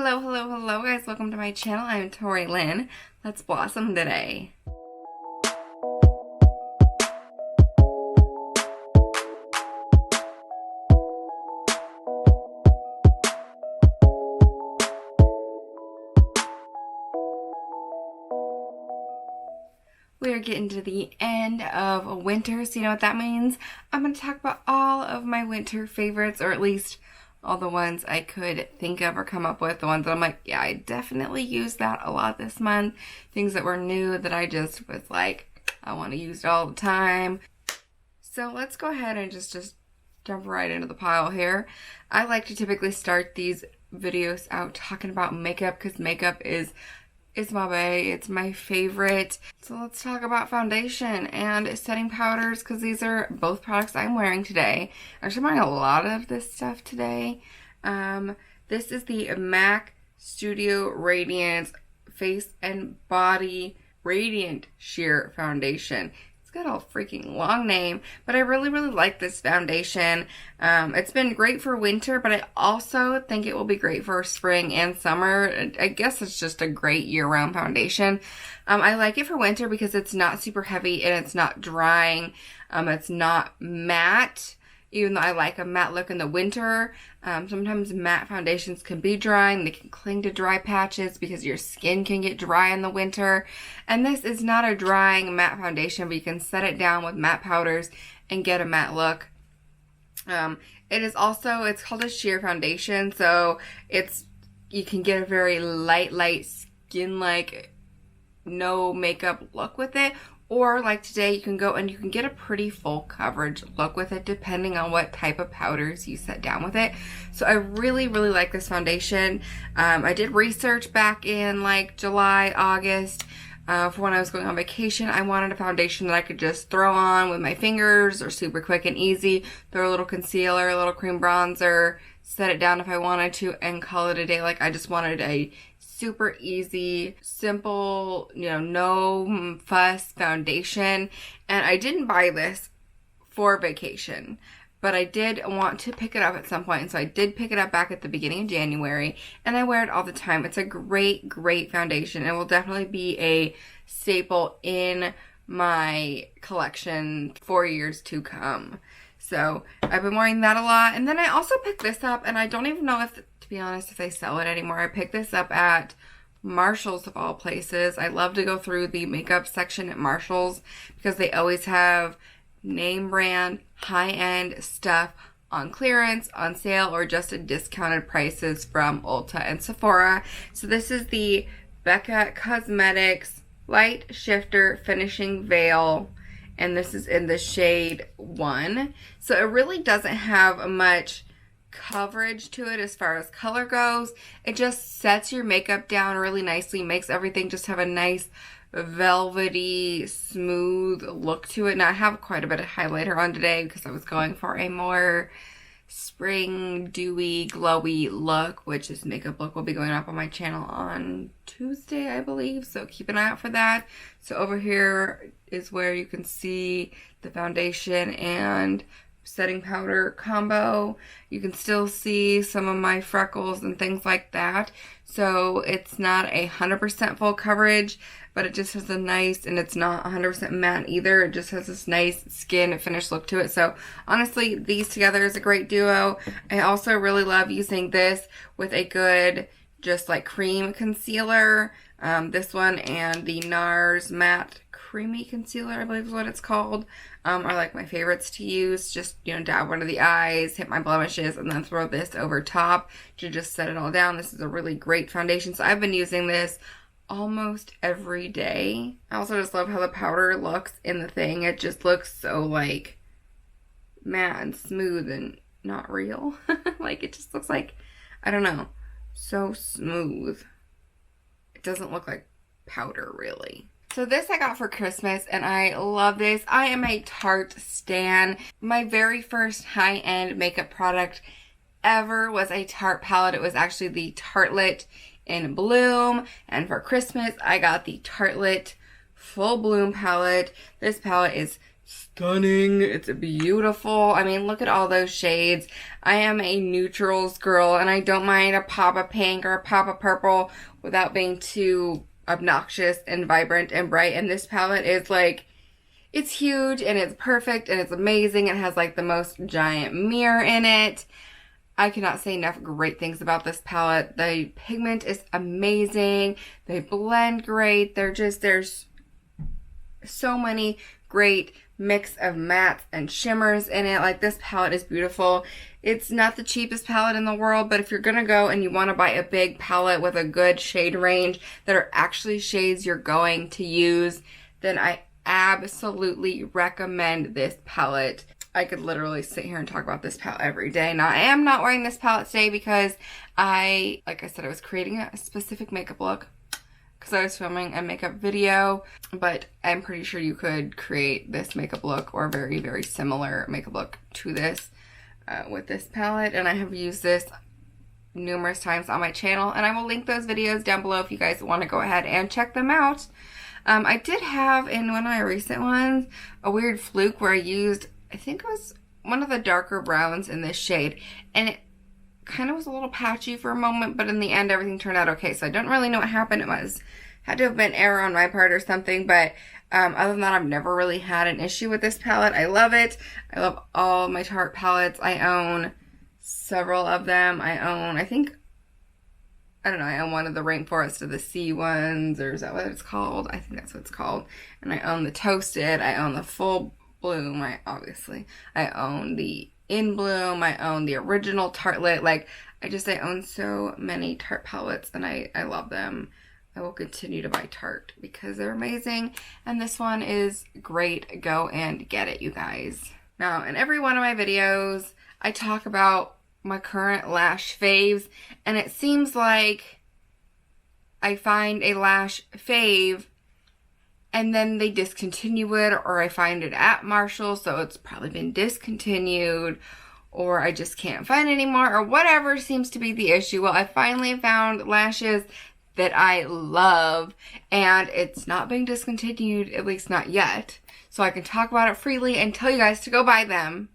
Hello guys, welcome to my channel. I'm Tori Lynn. Let's blossom today. We are getting to the end of winter, so you know what that means? I'm going to talk about all of my winter favorites, or at least all the ones I could think of or come up with. The ones that I'm like, yeah, I definitely used that a lot this month. Things that were new that I just was like, I want to use it all the time. So let's go ahead and just jump right into the pile here. I like to typically start these videos out talking about makeup because makeup is my bae. It's my favorite. So let's talk about foundation and setting powders because these are both products I'm wearing today. Actually, I'm wearing a lot of this stuff today. This is the MAC Studio Radiance Face and Body Radiant Sheer Foundation. It's got a freaking long name, but I really like this foundation. It's been great for winter, but I also think it will be great for spring and summer. I guess it's just a great year-round foundation. I like it for winter because it's not super heavy and it's not drying. It's not matte, even though I like a matte look in the winter. Sometimes matte foundations can be drying. They can cling to dry patches because your skin can get dry in the winter. And this is not a drying matte foundation, but you can set it down with matte powders and get a matte look. It's called a sheer foundation, so you can get a very light skin-like, no makeup look with it. Or like today, you can go and you can get a pretty full coverage look with it depending on what type of powders you set down with it. So I really like this foundation. I did research back in like July, August for when I was going on vacation. I wanted a foundation that I could just throw on with my fingers or super quick and easy. Throw a little concealer, a little cream bronzer, set it down if I wanted to, and call it a day. Like I just wanted a super easy, simple, no fuss foundation. And I didn't buy this for vacation, but I did want to pick it up at some point. And so I did pick it up back at the beginning of January, and I wear it all the time. It's a great foundation. It will definitely be a staple in my collection for years to come. So I've been wearing that a lot. And then I also picked this up, and I don't even know if, to be honest, if they sell it anymore. I picked this up at Marshall's of all places. I love to go through the makeup section at Marshall's because they always have name brand, high-end stuff on clearance, on sale, or just at discounted prices from Ulta and Sephora. So this is the Becca Cosmetics Light Shifter Finishing Veil, and this is in the shade 1. So it really doesn't have much coverage to it as far as color goes. It just sets your makeup down really nicely, makes everything just have a nice velvety, smooth look to it. Now I have quite a bit of highlighter on today because I was going for a more spring, dewy, glowy look, which this makeup look will be going up on my channel on Tuesday, I believe. So keep an eye out for that. So over here is where you can see the foundation and setting powder combo. You can still see some of my freckles and things like that. So it's not 100% full coverage, but it just has a nice, and it's not 100% matte either. It just has this nice skin finish look to it. So honestly, these together is a great duo. I also really love using this with a good, just like cream concealer. This one and the NARS Matte Creamy Concealer, I believe is what it's called, are like my favorites to use. Just, dab under the eyes, hit my blemishes, and then throw this over top to just set it all down. This is a really great foundation. So I've been using this almost every day. I also just love how the powder looks in the thing. It just looks so like matte and smooth and not real. Like it just looks like, I don't know, so smooth. It doesn't look like powder really. So this I got for Christmas, and I love this. I am a Tarte stan. My very first high-end makeup product ever was a Tarte palette. It was actually the Tartelette in Bloom, and for Christmas I got the Tartelette Full Bloom palette. This palette is stunning. It's beautiful. I mean, look at all those shades. I am a neutrals girl, and I don't mind a pop of pink or a pop of purple without being too obnoxious and vibrant and bright. And this palette is like, it's huge and it's perfect and it's amazing. It has like the most giant mirror in it. I cannot say enough great things about this palette. The pigment is amazing. They blend great. There's so many great mix of mattes and shimmers in it. Like, this palette is beautiful. It's not the cheapest palette in the world, but if you're gonna go and you want to buy a big palette with a good shade range that are actually shades you're going to use, then I absolutely recommend this palette. I could literally sit here and talk about this palette every day. Now, I am not wearing this palette today because like I said, I was creating a specific makeup look because I was filming a makeup video, but I'm pretty sure you could create this makeup look or very, very similar makeup look to this with this palette. And I have used this numerous times on my channel, and I will link those videos down below if you guys want to go ahead and check them out. I did have in one of my recent ones a weird fluke where I used, I think it was one of the darker browns in this shade, and it kind of was a little patchy for a moment, but in the end everything turned out okay. So I don't really know what happened. Had to have been error on my part or something, but other than that, I've never really had an issue with this palette. I love it. I love all my Tarte palettes. I own several of them. I own one of the Rainforest of the Sea ones, or is that what it's called? I think that's what it's called. And I own the Toasted. I own the Full Bloom. I own the In Bloom. I own the original Tartelette. Like, I own so many Tarte palettes, and I love them. I will continue to buy Tarte because they're amazing, and this one is great. Go and get it, you guys. Now, in every one of my videos, I talk about my current lash faves, and it seems like I find a lash fave and then they discontinue it, or I find it at Marshall, so it's probably been discontinued, or I just can't find it anymore, or whatever seems to be the issue. Well, I finally found lashes that I love, and it's not being discontinued, at least not yet, so I can talk about it freely and tell you guys to go buy them,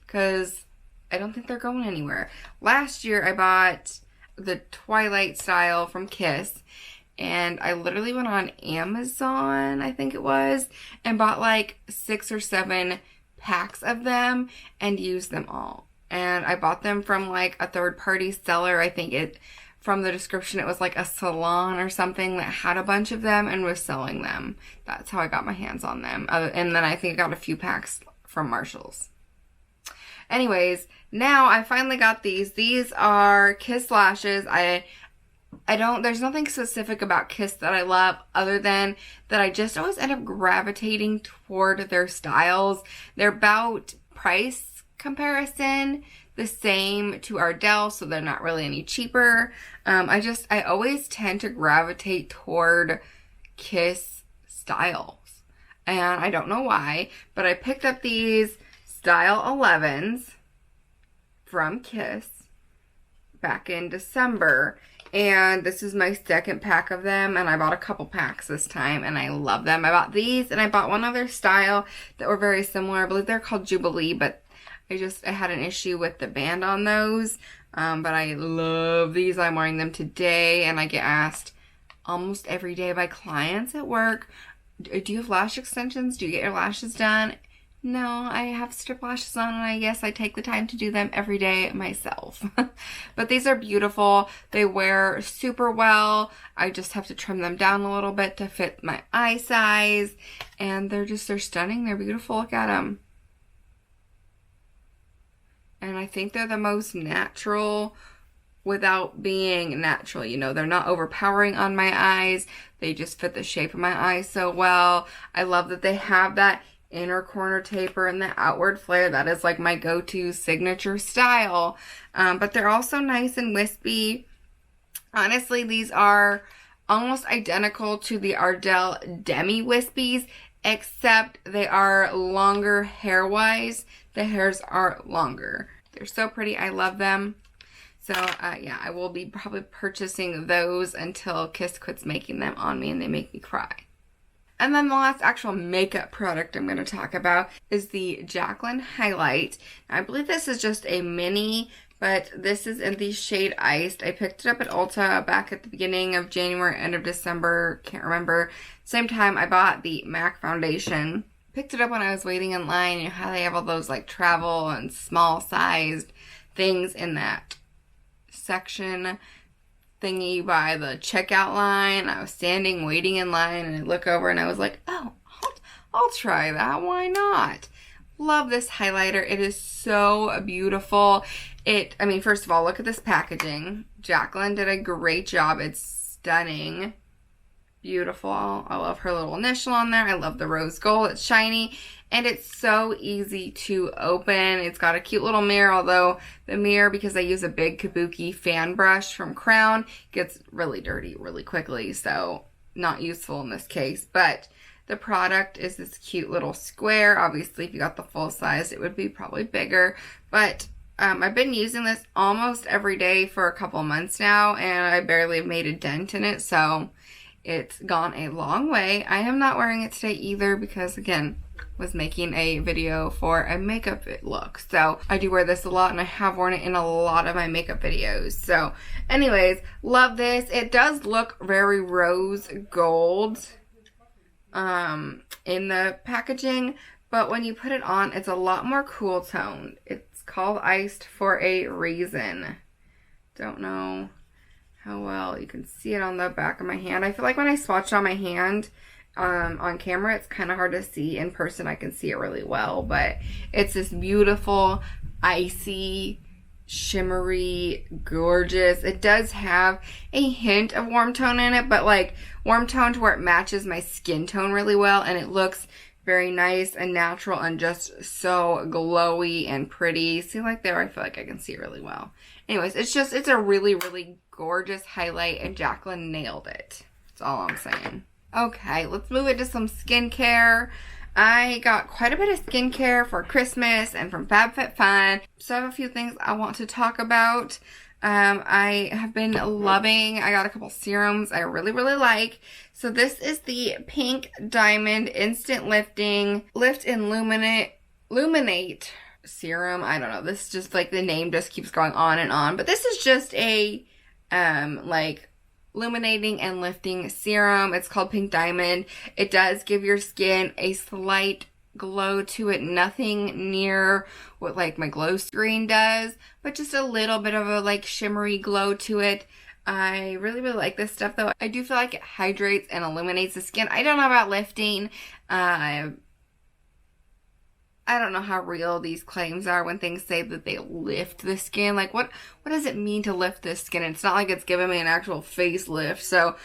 because I don't think they're going anywhere. Last year, I bought the Twilight style from Kiss, and I literally went on Amazon, I think it was, and bought like 6 or 7 packs of them and used them all. And I bought them from like a third-party seller. I think from the description, it was like a salon or something that had a bunch of them and was selling them. That's how I got my hands on them. And then I think I got a few packs from Marshall's. Anyways, now I finally got these. These are Kiss lashes. There's nothing specific about Kiss that I love other than that I just always end up gravitating toward their styles. They're about price comparison the same to Ardell, so they're not really any cheaper. I always tend to gravitate toward Kiss styles, and I don't know why, but I picked up these Style 11s from Kiss back in December, and this is my second pack of them, and I bought a couple packs this time, and I love them. I bought these, and I bought one other style that were very similar. I believe they're called Jubilee, but I had an issue with the band on those, but I love these. I'm wearing them today, and I get asked almost every day by clients at work, do you have lash extensions? Do you get your lashes done? No, I have strip lashes on, and I take the time to do them every day myself. But these are beautiful. They wear super well. I just have to trim them down a little bit to fit my eye size, and they're stunning. They're beautiful. Look at them. And I think they're the most natural without being natural. You know, they're not overpowering on my eyes. They just fit the shape of my eyes so well. I love that they have that inner corner taper and the outward flare. That is like my go-to signature style. But they're also nice and wispy. Honestly, these are almost identical to the Ardell Demi Wispies, except they are longer hair-wise. The hairs are longer. They're so pretty. I love them. So, yeah, I will be probably purchasing those until Kiss quits making them on me and they make me cry. And then the last actual makeup product I'm going to talk about is the Jaclyn Highlight. I believe this is just a mini, but this is in the shade Iced. I picked it up at Ulta back at the beginning of January, end of December, can't remember. Same time I bought the MAC foundation. Picked it up when I was waiting in line. You know how they have all those like travel and small sized things in that section thingy by the checkout line. I was standing waiting in line and I look over and I was like, oh, I'll try that. Why not? Love this highlighter. It is so beautiful. I mean, first of all, look at this packaging. Jaclyn did a great job. It's stunning. Beautiful. I love her little initial on there. I love the rose gold. It's shiny and it's so easy to open. It's got a cute little mirror, although the mirror, because I use a big kabuki fan brush from Crown, gets really dirty really quickly, so not useful in this case. But the product is this cute little square. Obviously, if you got the full size, it would be probably bigger, but I've been using this almost every day for a couple months now, and I barely have made a dent in it, so it's gone a long way. I am not wearing it today either because, again, was making a video for a makeup look. So I do wear this a lot and I have worn it in a lot of my makeup videos. So anyways, love this. It does look very rose gold in the packaging, but when you put it on, it's a lot more cool toned. It's called Iced for a reason. Don't know how well you can see it on the back of my hand. I feel like when I swatch on my hand on camera, it's kind of hard to see. In person, I can see it really well, but it's this beautiful, icy, shimmery, gorgeous. It does have a hint of warm tone in it, but like warm tone to where it matches my skin tone really well, and it looks very nice and natural and just so glowy and pretty. See, like there, I feel like I can see it really well. Anyways, it's a really, really gorgeous highlight, and Jaclyn nailed it. That's all I'm saying. Okay, let's move into some skincare. I got quite a bit of skincare for Christmas and from FabFitFun. So I have a few things I want to talk about. I have been loving, I got a couple serums I really, really like. So this is the Pink Diamond Instant Lifting Lift and Luminate serum. I don't know. This is just like the name just keeps going on and on. But this is just a like illuminating and lifting serum. It's called Pink Diamond. It does give your skin a slight glow to it. Nothing near what like my glow screen does, but just a little bit of a like shimmery glow to it. I really, really like this stuff though. I do feel like it hydrates and illuminates the skin. I don't know about lifting. I don't know how real these claims are when things say that they lift the skin. Like, what does it mean to lift the skin? It's not like it's giving me an actual facelift. So,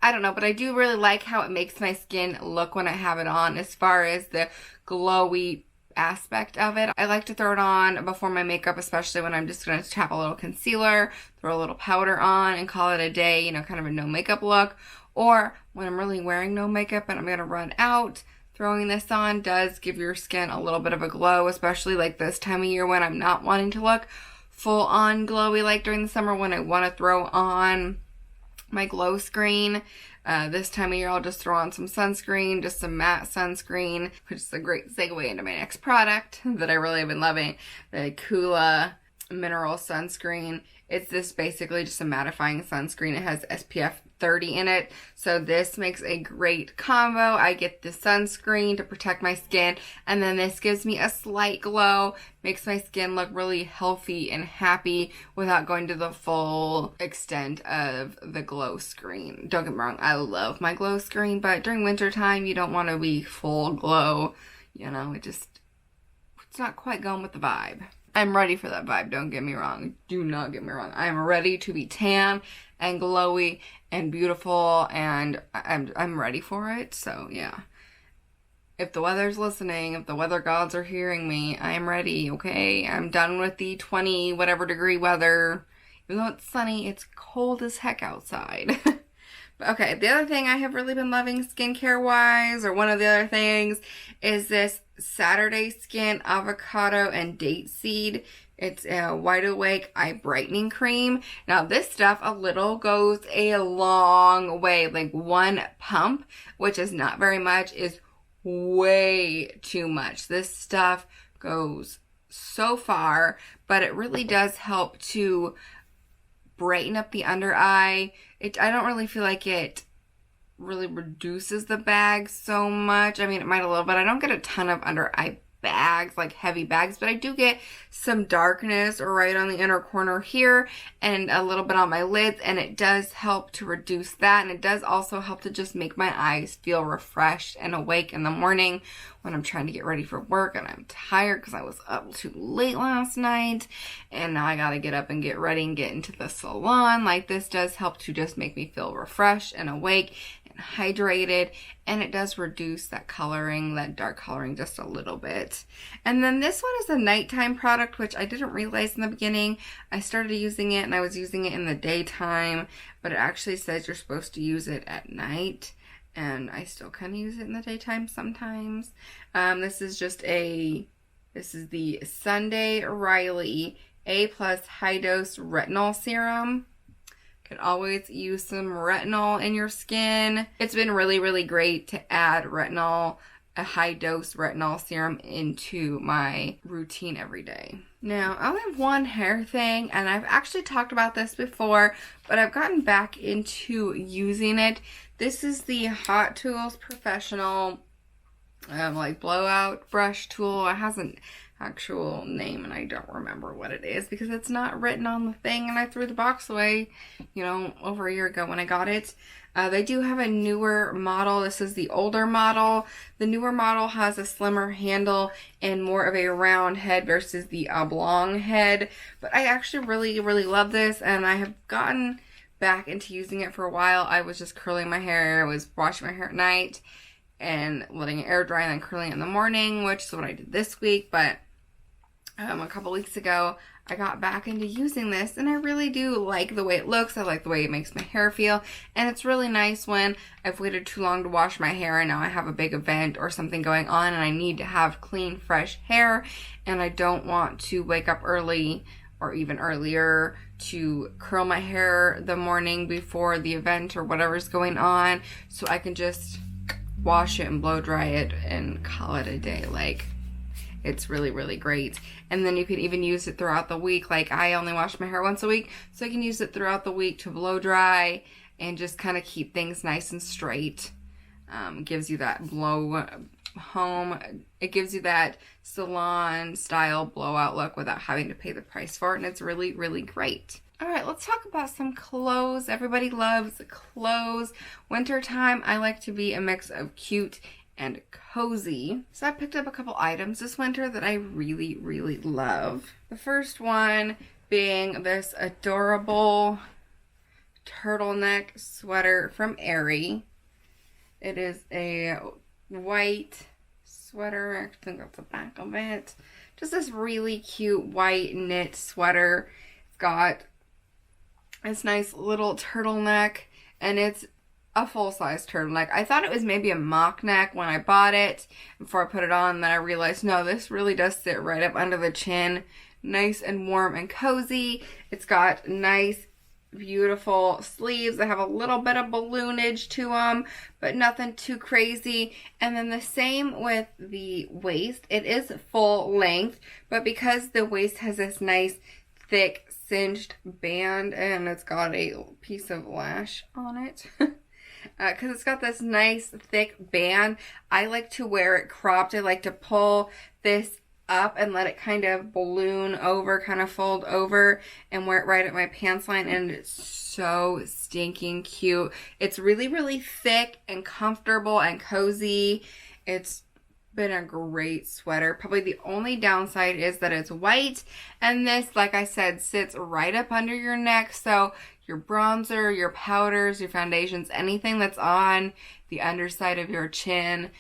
I don't know. But I do really like how it makes my skin look when I have it on as far as the glowy aspect of it. I like to throw it on before my makeup, especially when I'm just going to tap a little concealer, throw a little powder on, and call it a day, you know, kind of a no makeup look. Or when I'm really wearing no makeup and I'm going to run out, throwing this on does give your skin a little bit of a glow, especially like this time of year when I'm not wanting to look full on glowy like during the summer, when I want to throw on my glow screen. This time of year I'll just throw on some sunscreen, just some matte sunscreen, which is a great segue into my next product that I really have been loving, the Kula Mineral Sunscreen. It's this basically just a mattifying sunscreen. It has SPF 30 in it, so this makes a great combo. I get the sunscreen to protect my skin, and then this gives me a slight glow, makes my skin look really healthy and happy without going to the full extent of the glow screen. Don't get me wrong, I love my glow screen, but during winter time you don't want to be full glow, you know, it's not quite going with the vibe. I'm ready for that vibe, don't get me wrong. Do not get me wrong. I'm ready to be tan and glowy and beautiful, and I'm ready for it. So yeah, if the weather's listening, if the weather gods are hearing me, I am ready, okay? I'm done with the 20 whatever degree weather. Even though it's sunny, it's cold as heck outside. But okay, the other thing I have really been loving skincare wise, or one of the other things, is this Saturday Skin Avocado and Date Seed. It's a Wide Awake Eye Brightening Cream. Now this stuff a little goes a long way. Like one pump, which is not very much, is way too much. This stuff goes so far, but it really does help to brighten up the under eye. I don't really feel like it really reduces the bags so much. I mean, it might a little, but I don't get a ton of under eye bags, like heavy bags, but I do get some darkness right on the inner corner here and a little bit on my lids, and it does help to reduce that, and it does also help to just make my eyes feel refreshed and awake in the morning when I'm trying to get ready for work and I'm tired because I was up too late last night and now I gotta get up and get ready and get into the salon. Like, this does help to just make me feel refreshed and awake and hydrated, and it does reduce that coloring, that dark coloring, just a little bit. And then this one is a nighttime product, which I didn't realize in the beginning. I started using it and I was using it in the daytime, but it actually says you're supposed to use it at night, and I still kind of use it in the daytime sometimes. This is the Sunday Riley A+ High Dose Retinol Serum. Could always use some retinol in your skin. It's been really, really great to add retinol, a high dose retinol serum, into my routine every day. Now, I only have one hair thing, and I've actually talked about this before, but I've gotten back into using it. This is the Hot Tools Professional like blowout brush tool. It has an actual name and I don't remember what it is because it's not written on the thing, and I threw the box away, you know, over a year ago when I got it. They do have a newer model. This is the older model. The newer model has a slimmer handle and more of a round head versus the oblong head. But I actually really, really love this, and I have gotten back into using it for a while. I was just curling my hair. I was washing my hair at night and letting it air dry and then curling it in the morning, which is what I did this week. But a couple weeks ago, I got back into using this, and I really do like the way it looks. I like the way it makes my hair feel, and it's really nice when I've waited too long to wash my hair and now I have a big event or something going on and I need to have clean, fresh hair, and I don't want to wake up early or even earlier to curl my hair the morning before the event or whatever's going on, so I can just wash it and blow dry it and call it a day. Like, it's really, really great. And then you can even use it throughout the week. Like, I only wash my hair once a week, so I can use it throughout the week to blow dry and just kind of keep things nice and straight. Gives you that blow home. It gives you that salon style blowout look without having to pay the price for it, and it's really, really great. All right, let's talk about some clothes. Everybody loves clothes. Wintertime, I like to be a mix of cute and cozy. So I picked up a couple items this winter that I really, really love. The first one being this adorable turtleneck sweater from Aerie. It is a white sweater. I think that's the back of it. Just this really cute white knit sweater. It's got this nice little turtleneck, and it's a full-size turtleneck. I thought it was maybe a mock neck when I bought it before I put it on, and then I realized, no, this really does sit right up under the chin. Nice and warm and cozy. It's got nice, beautiful sleeves. They have a little bit of balloonage to them, but nothing too crazy. And then the same with the waist. It is full length, but because the waist has this nice, thick, cinched band, and it's got a piece of lash on it, because it's got this nice thick band, I like to wear it cropped. I like to pull this up and let it kind of balloon over, kind of fold over, and wear it right at my pants line, and it's so stinking cute. It's really, really thick and comfortable and cozy. It's been a great sweater. Probably the only downside is that it's white, and this, like I said, sits right up under your neck, so your bronzer, your powders, your foundations, anything that's on the underside of your chin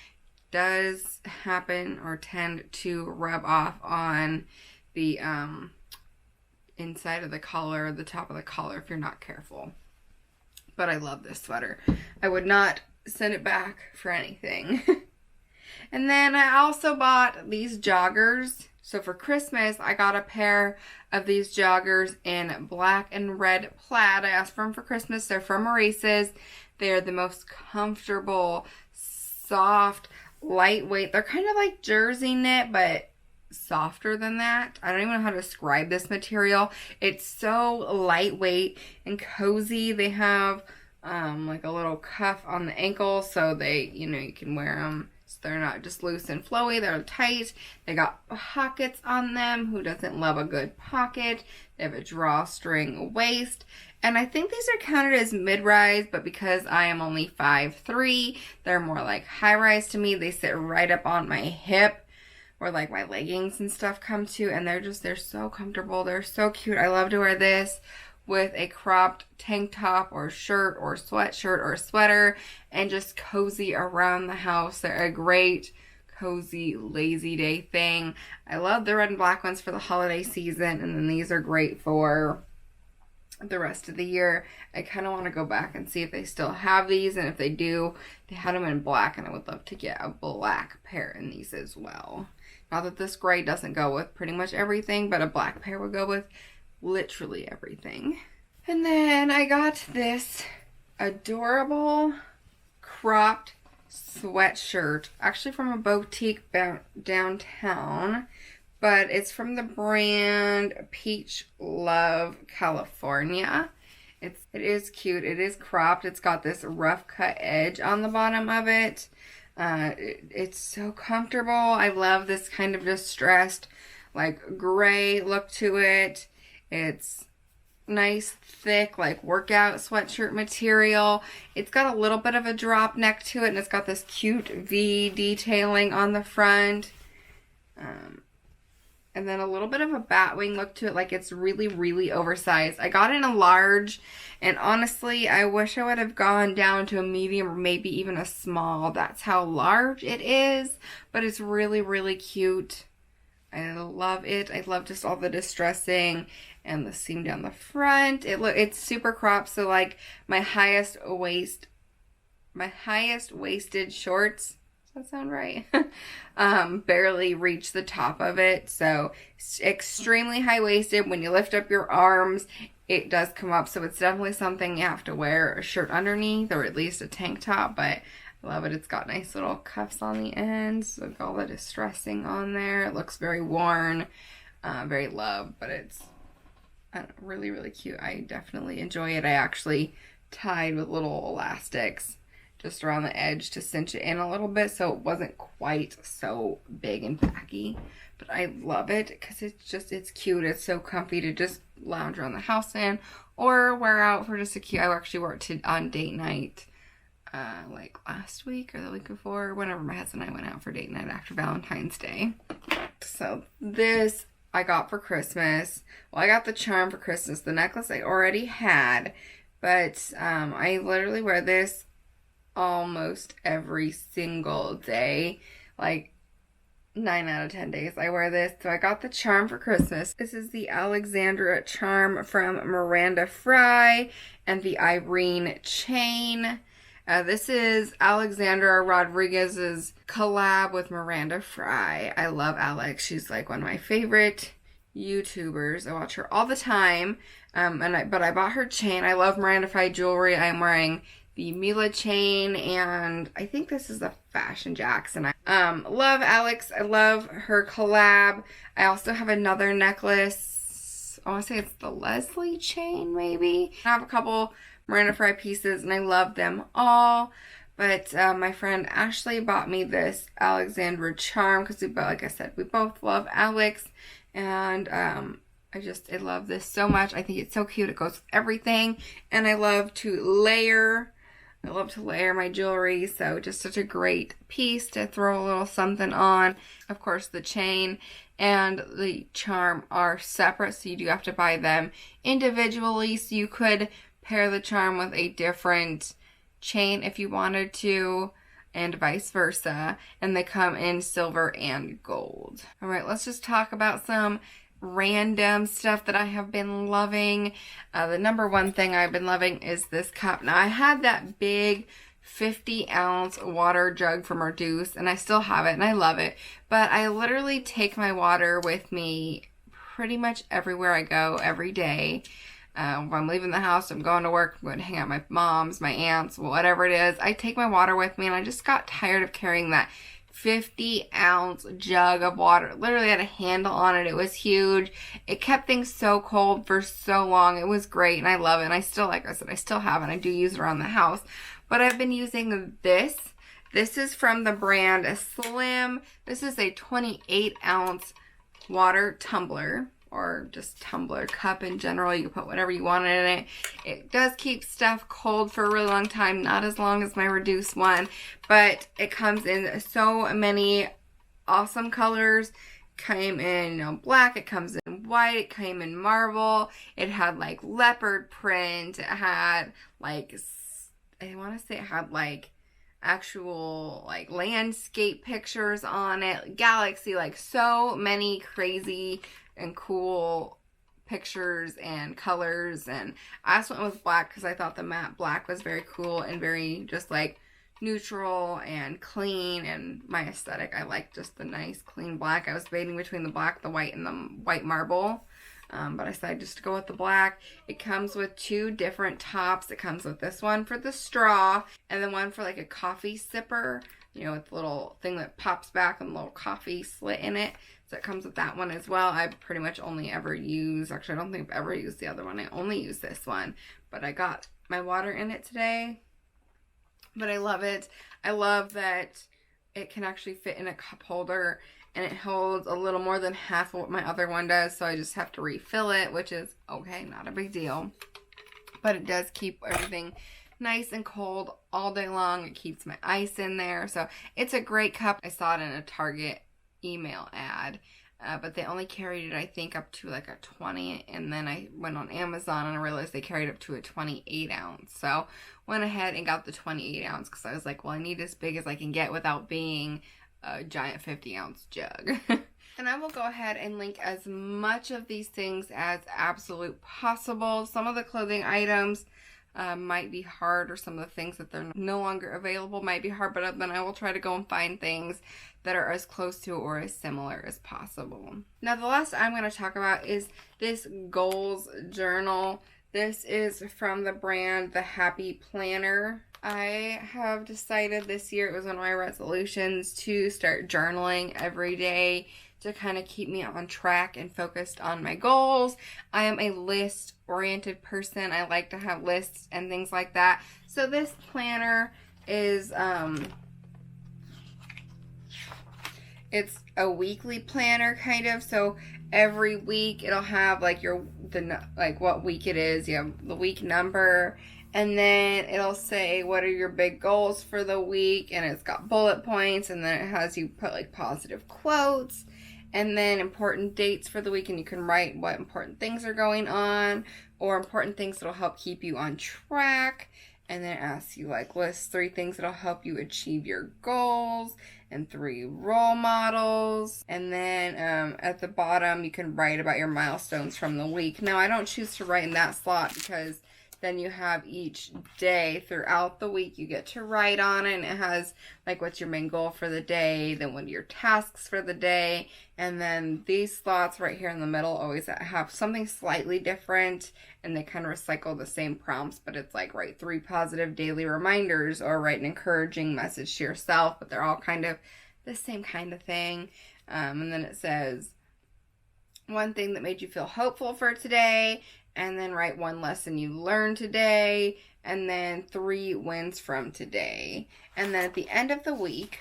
does happen or tend to rub off on the inside of the collar, the top of the collar, if you're not careful. But I love this sweater. I would not send it back for anything. And then I also bought these joggers. So for Christmas, I got a pair of these joggers in black and red plaid. I asked for them for Christmas. They're from MOONRISE. They're the most comfortable, soft, lightweight. They're kind of like jersey knit, but softer than that. I don't even know how to describe this material. It's so lightweight and cozy. They have like a little cuff on the ankle, so they, you can wear them. So they're not just loose and flowy. They're tight. They got pockets on them. Who doesn't love a good pocket? They have a drawstring waist. And I think these are counted as mid-rise, but because I am only 5'3", they're more like high-rise to me. They sit right up on my hip, where like my leggings and stuff come to, and they're so comfortable. They're so cute. I love to wear this with a cropped tank top or shirt or sweatshirt or sweater and just cozy around the house. They're a great cozy lazy day thing. I love the red and black ones for the holiday season, and then these are great for the rest of the year. I kind of want to go back and see if they still have these, and if they do, they had them in black, and I would love to get a black pair in these as well. Not that this gray doesn't go with pretty much everything, but a black pair would go with literally everything. And then I got this adorable cropped sweatshirt, actually from a boutique downtown, but it's from the brand Peach Love California. It is cute. It is cropped. It's got this rough cut edge on the bottom of it. It's so comfortable. I love this kind of distressed, like gray look to it. It's nice, thick, like workout sweatshirt material. It's got a little bit of a drop neck to it, and it's got this cute V detailing on the front. And then a little bit of a bat wing look to it, like it's really, really oversized. I got in a large, and honestly, I wish I would have gone down to a medium or maybe even a small. That's how large it is, but it's really, really cute. I love it. I love just all the distressing and the seam down the front. It's super cropped, so like my highest waisted shorts, does that sound right? Barely reach the top of it. So extremely high-waisted. When you lift up your arms, it does come up. So it's definitely something you have to wear a shirt underneath, or at least a tank top. But I love it. It's got nice little cuffs on the ends. So got all the distressing on there. It looks very worn, very loved, but it's really, really cute. I definitely enjoy it. I actually tied with little elastics just around the edge to cinch it in a little bit, so it wasn't quite so big and baggy. But I love it because it's cute. It's so comfy to just lounge around the house in, or wear out for just a cute. I actually wore it on date night like last week or the week before, whenever my husband and I went out for date night after Valentine's Day. So this I got for Christmas. Well, I got the charm for Christmas. The necklace I already had, but I literally wear this almost every single day, like 9 out of 10 days I wear this. So I got the charm for Christmas. This is the Alexandra charm from Miranda Fry and the Irene chain. This is Alexandra Rodriguez's collab with Miranda Fry. I love Alex. She's like one of my favorite YouTubers. I watch her all the time. But I bought her chain. I love Miranda Fry jewelry. I'm wearing the Mila chain, and I think this is a Fashion Jackson. I love Alex. I love her collab. I also have another necklace. I want to say it's the Leslie chain, maybe. I have a couple Miranda Fry pieces, and I love them all. But my friend Ashley bought me this Alexandra charm because like I said, we both love Alex, and I love this so much. I think it's so cute. It goes with everything, and I love to layer my jewelry, so just such a great piece to throw a little something on. Of course, the chain and the charm are separate, so you do have to buy them individually. So you could pair the charm with a different chain if you wanted to, and vice versa. And they come in silver and gold. All right, let's just talk about some random stuff that I have been loving. The number one thing I've been loving is this cup. Now, I had that big 50-ounce water jug from Reduce, and I still have it and I love it. But I literally take my water with me pretty much everywhere I go every day. If I'm leaving the house, I'm going to work, I'm going to hang out with my mom's, my aunts, whatever it is, I take my water with me, and I just got tired of carrying that 50-ounce jug of water. It literally had a handle on it. It was huge. It kept things so cold for so long. It was great, and I love it. And I still, like I said, I still have it. I do use it around the house. But I've been using this. This is from the brand Slim. This is a 28-ounce water tumbler, or just tumbler cup in general. You can put whatever you want in it. It does keep stuff cold for a really long time, not as long as my Reduce one, but it comes in so many awesome colors. Came in black, it comes in white, it came in marble, it had like leopard print, it had like, I want to say it had like actual like landscape pictures on it, galaxy, like so many crazy and cool pictures and colors. And I just went with black because I thought the matte black was very cool and very just like neutral and clean, and my aesthetic, I like just the nice clean black. I was debating between the black, the white, and the white marble, but I decided just to go with the black. It comes with 2 different tops. It comes with this one for the straw, and then one for like a coffee sipper, you know, with the little thing that pops back and a little coffee slit in it. So it comes with that one as well. I pretty much only ever use, actually I don't think I've ever used the other one. I only use this one, but I got my water in it today. But I love it. I love that it can actually fit in a cup holder, and it holds a little more than half of what my other one does, so I just have to refill it, which is okay, not a big deal. But it does keep everything nice and cold all day long. It keeps my ice in there, so it's a great cup. I saw it in a Target email ad, but they only carried it, I think, up to like a 20, and then I went on Amazon and I realized they carried up to a 28-ounce. So went ahead and got the 28-ounce because I was like, well, I need as big as I can get without being a giant 50-ounce jug. And I will go ahead and link as much of these things as absolute possible. Some of the clothing items might be hard, or some of the things that they're no longer available might be hard, but then I will try to go and find things that are as close to or as similar as possible. Now, the last I'm going to talk about is this goals journal. This is from the brand The Happy Planner. I have decided this year, it was one of my resolutions, to start journaling every day to kind of keep me on track and focused on my goals. I am a list-oriented person. I like to have lists and things like that. So this planner is, it's a weekly planner kind of. So every week it'll have like what week it is. You have the week number, and then it'll say what are your big goals for the week, and it's got bullet points, and then it has you put like positive quotes, and then important dates for the week, and you can write what important things are going on, or important things that'll help keep you on track. And then it asks you like list 3 things that'll help you achieve your goals, and 3 role models. And then at the bottom you can write about your milestones from the week. Now I don't choose to write in that slot because then you have each day throughout the week you get to write on it, and it has like what's your main goal for the day, then what are your tasks for the day, and then these slots right here in the middle always have something slightly different, and they kind of recycle the same prompts, but it's like write 3 positive daily reminders, or write an encouraging message to yourself, but they're all kind of the same kind of thing. And then it says 1 thing that made you feel hopeful for today, and then write 1 lesson you learned today, and then 3 wins from today. And then at the end of the week,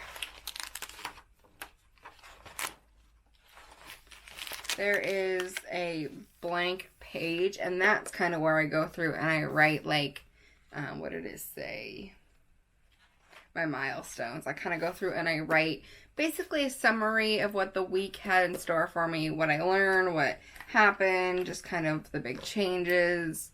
there is a blank page, and that's kind of where I go through and I write like, what did it say? My milestones. I kind of go through and I write basically a summary of what the week had in store for me, what I learned, what happened, just kind of the big changes,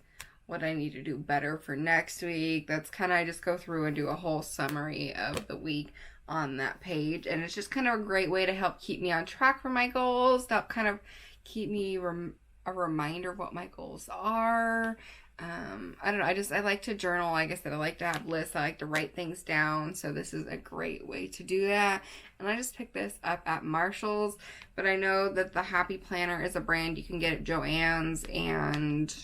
what I need to do better for next week. That's kind of, I just go through and do a whole summary of the week on that page, and it's just kind of a great way to help keep me on track for my goals, to help kind of keep me a reminder of what my goals are. I don't know, I like to journal. Like I said, I like to have lists. I like to write things down. So this is a great way to do that. And I just picked this up at Marshall's. But I know that the Happy Planner is a brand you can get at Joann's and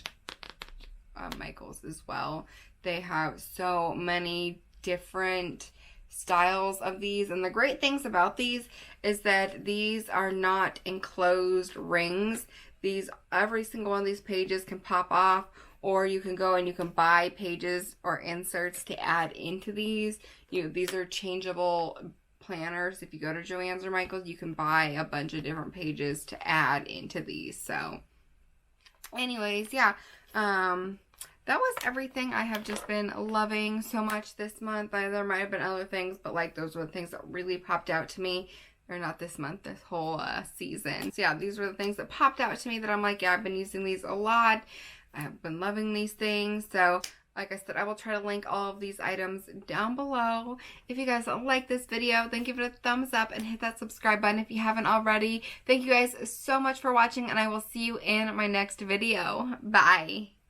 Michael's as well. They have so many different styles of these, and the great things about these is that these are not enclosed rings. Every single one of these pages can pop off, or you can go and you can buy pages or inserts to add into these. These are changeable planners. If you go to Joann's or Michael's, you can buy a bunch of different pages to add into these. So anyways, yeah, that was everything I have just been loving so much this month. There might have been other things, but like those were the things that really popped out to me. Or not this month, this whole season. So yeah, these were the things that popped out to me that I'm like, yeah, I've been using these a lot. I have been loving these things. So like I said, I will try to link all of these items down below. If you guys like this video, then give it a thumbs up and hit that subscribe button if you haven't already. Thank you guys so much for watching, and I will see you in my next video. Bye.